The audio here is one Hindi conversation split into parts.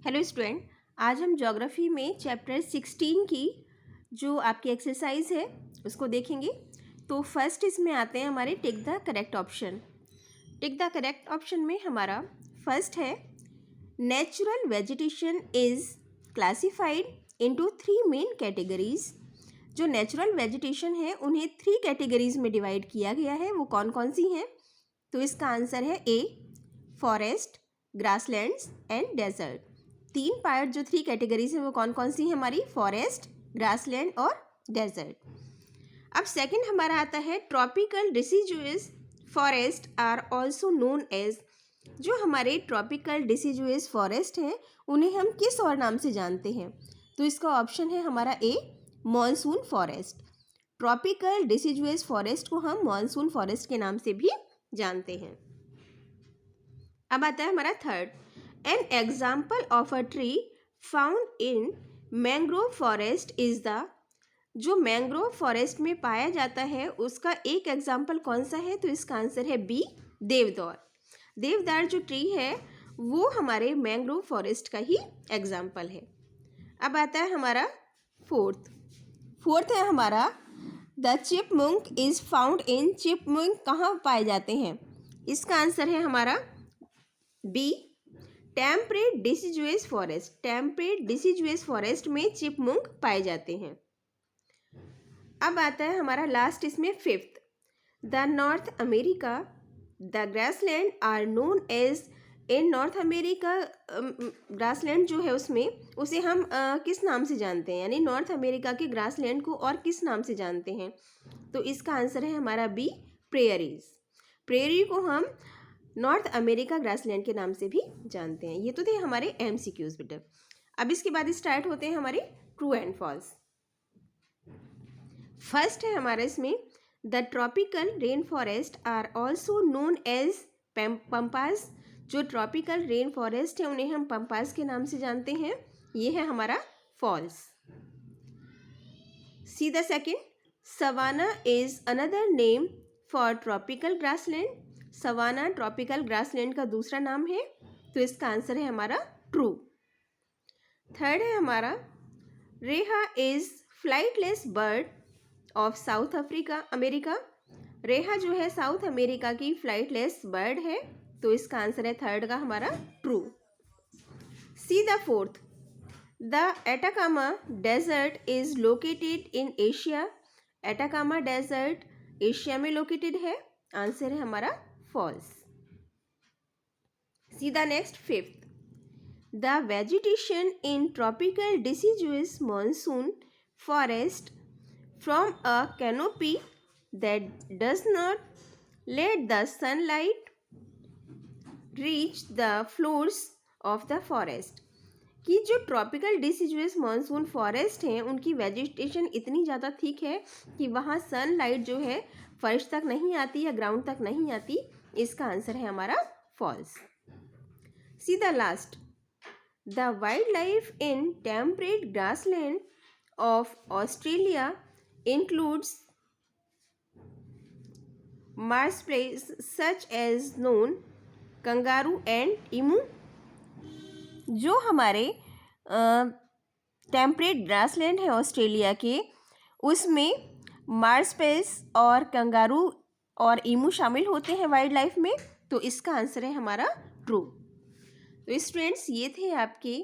हेलो स्टूडेंट, आज हम ज्योग्राफी में चैप्टर 16 की जो आपकी एक्सरसाइज है उसको देखेंगे। तो फर्स्ट इसमें आते हैं हमारे tick the correct option. Tick the correct option में हमारा फर्स्ट है natural vegetation is classified into 3 main categories. जो नेचुरल वेजिटेशन है उन्हें 3 कैटेगरीज में डिवाइड किया गया है। वो कौन कौन सी हैं? तो इसका आंसर है A forest, grasslands and desert. 3 part जो 3 कैटेगरीज हैं वो कौन कौन सी हैं हमारी? फॉरेस्ट, ग्रासलैंड और डेजर्ट। अब सेकंड हमारा आता है tropical deciduous forest are also known as. जो हमारे ट्रॉपिकल डिसीजुअस फॉरेस्ट हैं उन्हें हम किस और नाम से जानते हैं? तो इसका ऑप्शन है हमारा ए monsoon forest. Tropical deciduous forest को हम मॉनसून फॉरेस्ट के नाम से भी जानते हैं। अब आता है हमारा third, an example of a tree found in mangrove forest is the. जो मैंग्रोव फॉरेस्ट में पाया जाता है उसका एक एग्जाम्पल कौन सा है? तो इसका आंसर है बी देवदार। देवदार जो ट्री है वो हमारे मैंग्रोव फॉरेस्ट का ही एग्जाम्पल है। अब आता है हमारा फोर्थ है हमारा the chipmunk is found in. Chipmunk कहाँ पाए जाते हैं? इसका आंसर है हमारा B temperate deciduous forest. Temperate deciduous forest में चिपमुंक पाए जाते हैं। अब आता है हमारा लास्ट इसमें fifth, the North America the grassland are known as. In North America grassland जो है उसमें उसे हम किस नाम से जानते हैं? यानी नॉर्थ अमेरिका के ग्रासलैंड को और किस नाम से जानते हैं? तो इसका आंसर है हमारा बी प्रेयरीज। प्रेयरी को हम नॉर्थ अमेरिका ग्रासलैंड के नाम से भी जानते हैं। ये तो थे हमारे MCQs बेटा। अब इसके बाद स्टार्ट होते हैं हमारे ट्रू एंड फॉल्स। फर्स्ट है हमारा इसमें the tropical rain forest are also known as pampas. जो ट्रॉपिकल रेन फॉरेस्ट है उन्हें हम पम्पास के नाम से जानते हैं। ये है हमारा false. See the second, savanna is another name for tropical grassland. Savanna tropical grassland का दूसरा नाम है, तो इसका आंसर है हमारा ट्रू। थर्ड है हमारा rhea is flightless bird of South America. Rhea जो है साउथ अमेरिका की फ्लाइटलेस बर्ड है, तो इसका आंसर है थर्ड का हमारा true. See the fourth, the Atacama desert is located in Asia. Atacama desert Asia में लोकेटेड है, आंसर है हमारा false. See the next fifth, the vegetation in tropical deciduous monsoon forest from a canopy that does not let the sunlight reach the floors of the forest. कि जो ट्रॉपिकल डिसीजुअस मॉनसून फॉरेस्ट हैं उनकी वेजिटेशन इतनी ज़्यादा थिक है कि वहाँ सनलाइट जो है फर्श तक नहीं आती या ग्राउंड तक नहीं आती। इसका आंसर है हमारा false. See the last, the wild life in temperate grassland of Australia includes marsupials such as known kangaroo and emu. जो हमारे टेम्परेट ग्रासलैंड है ऑस्ट्रेलिया के, उसमें मार्सपेल्स और कंगारू और इमू शामिल होते हैं वाइल्ड लाइफ में, तो इसका आंसर है हमारा ट्रू। तो स्टूडेंट्स, ये थे आपके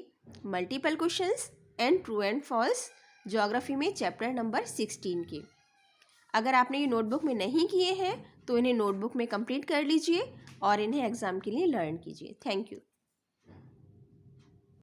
multiple questions and true and false geography में चैप्टर नंबर 16 के। अगर आपने ये नोटबुक में नहीं किए हैं तो इन्हें नोटबुक में कंप्लीट कर लीजिए और इन्हें एग्ज़ाम के लिए लर्न कीजिए। Thank you.